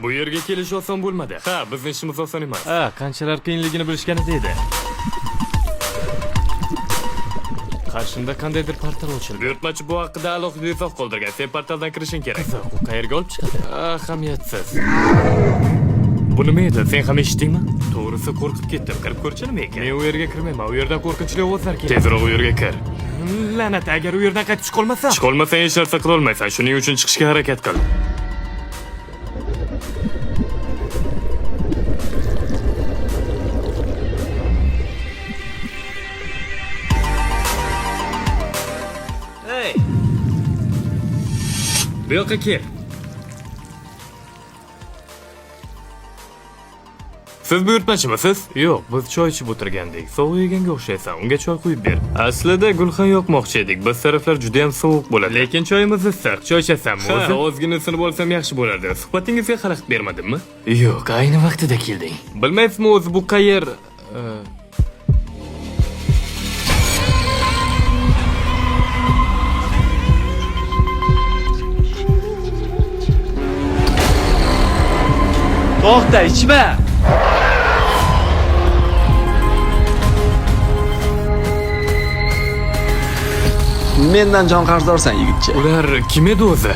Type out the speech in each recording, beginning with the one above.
Bu yerga kelish oson bo'lmadi. Ha, bizning ishimiz oson emas. Ha, qanchalar qiyinligini bilishganida edi. Qarshimda qandaydir portal ochildi. Buyurtmachi bu haqida alohida izoh qoldirgan. Sen portaldan kirishing kerak. Qiziq, u qayerga olib chiqadi? Ahamiyatsiz. Bu nima edi? Sen ham eshitdingmi? To'g'risi qo'rqib ketdim. Kirib ko'rchi nima ekan? Men u yerga kirmayman. U yerdan qo'rqinchli ovozlar keladi. Tezroq u yerga kir. La'nat, agar u yerdan qaytib chiqolmasam. Chiqolmasang hech narsa qila olmaysan. Shuning uchun chiqishga harakat qil. Hey. Bu yoqqa kel. Siz buyurtmachimisiz? Yo'q, biz choy ichib o'tirgandik. Sovuq yeganga o'xshaysan. Unga choy quyib ber. Aslida gulxan yoqmoqchi edik. Biz taraflar juda ham sovuq bo'ladi. Lekin choyimiz issiq. Choy ichasanmi o'zi? Ozgina sinib olsam yaxshi bo'lardi. Suhbatingizga xalaqit bermadimmi? Yo'q, ayni vaqtida kelding. Bilmaysizmi o'zi bu qayer? To'xta, ichma. Mendan jon qarzdorsan, yigitcha. Ular kim edi o'zi?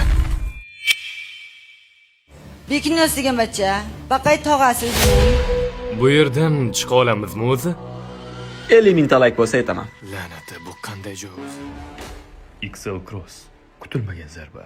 Bekinasiga bacha, baqay tog'asi o'zining. Bu yerdan chiqa olamizmi o'zi? 50 ming talak bo'lsa aytaman. La'nati, bu qanday joy o'zi? XL Cross. Kutilmagan zarba.